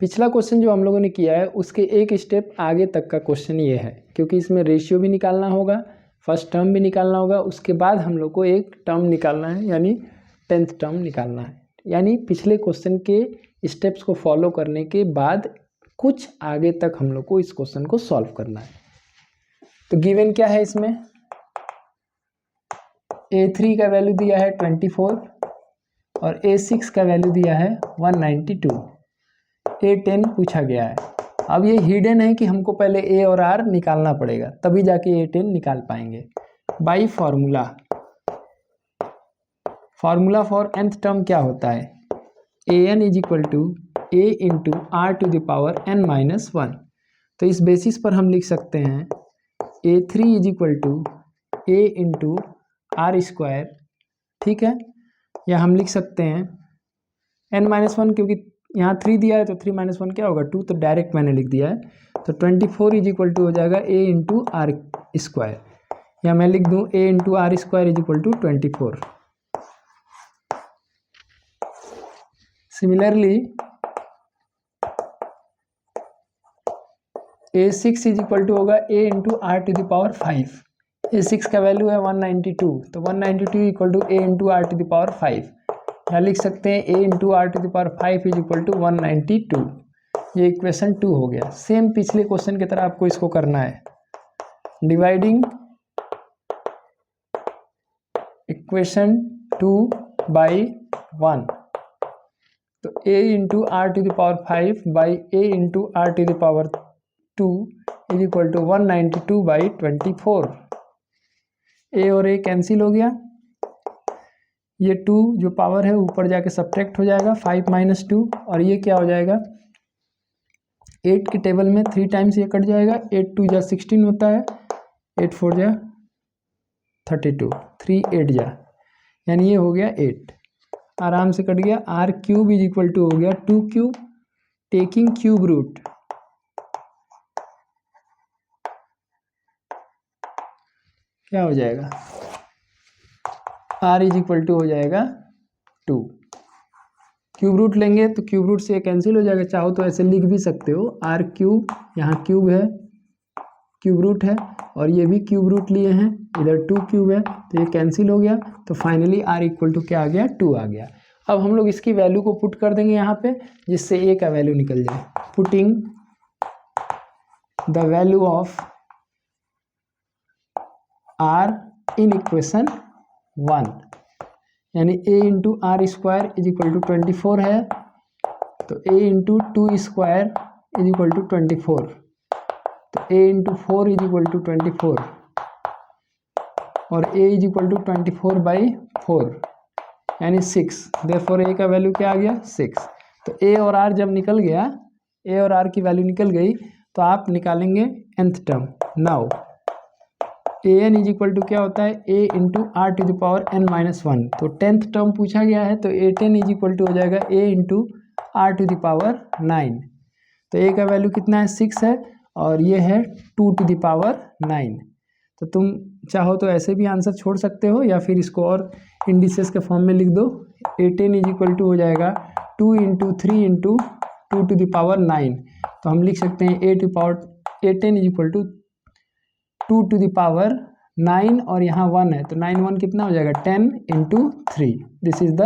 पिछला क्वेश्चन जो हम लोगों ने किया है उसके एक स्टेप आगे तक का क्वेश्चन ये है, क्योंकि इसमें रेशियो भी निकालना होगा, फर्स्ट टर्म भी निकालना होगा, उसके बाद हम लोग को एक टर्म निकालना है यानी 10th टर्म निकालना है। यानी पिछले क्वेश्चन के स्टेप्स को फॉलो करने के बाद कुछ आगे तक हम लोग को इस क्वेश्चन को सॉल्व करना है। तो गिवन क्या है इसमें, A3 का वैल्यू दिया है 24 और A6 का वैल्यू दिया है 192, A10 पूछा गया है। अब ये हिडन है कि हमको पहले A और R निकालना पड़ेगा, तभी जाके A10 निकाल पाएंगे। By formula for nth term क्या होता है, an is equal to a into r to the power n-1। तो इस बेसिस पर हम लिख सकते हैं A3 is equal to a into r square, ठीक है, या हम लिख सकते हैं n-1, क्योंकि यहाँ 3 दिया है तो 3 - 1 क्या होगा 2, तो डायरेक्ट मैंने लिख दिया है। तो 24 इज इक्वल टू हो जाएगा a इंटू आर स्क्वायर, या मैं लिख दूँ a into r square is equal to 24। Similarly A6 is equal to होगा a into r to the power 5। A6 का वैल्यू है 192, तो 192 equal to a into r to the power 5। यहाँ लिख सकते हैं a into r to the power 5 is equal to 192। ये equation 2 हो गया। सेम पिछले क्वेश्चन की तरह आपको इसको करना है, डिवाइडिंग इक्वेशन 2 बाई 1। तो a into r to the power 5 by a into r to the power 2 is equal to 192 by 24। a और a कैंसिल हो गया, ये 2 जो पावर है ऊपर जाके सब्ट्रैक्ट हो जाएगा, 5 - 2, और ये क्या हो जाएगा 8 के टेबल में 3 टाइम्स ये कट जाएगा, 8 2 जा 16 होता है, 8 4 जा 32, 3 8 जा, यानी ये हो गया 8, आराम से कट गया। R cube is equal to हो गया 2 क्यूब, टेकिंग क्यूब रूट, क्या हो जाएगा r इज इक्वल टू हो जाएगा 2। क्यूब रूट लेंगे तो क्यूब रूट से कैंसिल हो जाएगा, चाहो तो ऐसे लिख भी सकते हो r क्यूब, यहाँ क्यूब है क्यूब रूट है, और ये भी क्यूब रूट लिए हैं, इधर 2 क्यूब है तो ये कैंसिल हो गया। तो फाइनली r इक्वल टू क्या आ गया 2 आ गया। अब हम लोग इसकी वैल्यू को पुट कर देंगे यहाँ पे, जिससे a का वैल्यू निकल जाए। Putting the value of r in equation 1, यानी a into r square is equal to 24 है, तो a into 2 square is equal to 24, तो a into 4 is equal to 24, और a is equal to 24 by 4 यानी 6। Therefore a का value क्या आ गया 6। तो a और r जब निकल गया, a और r की वैल्यू निकल गई, तो आप निकालेंगे nth term. Now an is equal to क्या होता है a into r to the power n-1, तो 10th टर्म पूछा गया है, तो A10 इज इक्वल टू हो जाएगा a into r to the power 9। तो a का वैल्यू कितना है 6 है, और ये है 2 टू द पावर 9। तो तुम चाहो तो ऐसे भी आंसर छोड़ सकते हो, या फिर इसको और इंडिसेस के फॉर्म में लिख दो। A10 इज इक्वल टू हो जाएगा 2 into 3 into 2 to the power 9। तो हम लिख सकते हैं A10 is equal to 2 to the power 9, और यहाँ 1 है, तो 9 1 कितना हो जाएगा 10 into 3। This is the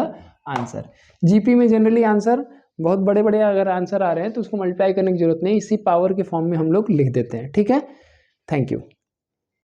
answer. GP में जनरली आंसर बहुत बड़े बड़े अगर आंसर आ रहे हैं तो उसको मल्टीप्लाई करने की जरूरत नहीं, इसी पावर के फॉर्म में हम लोग लिख देते हैं। ठीक है, थैंक यू।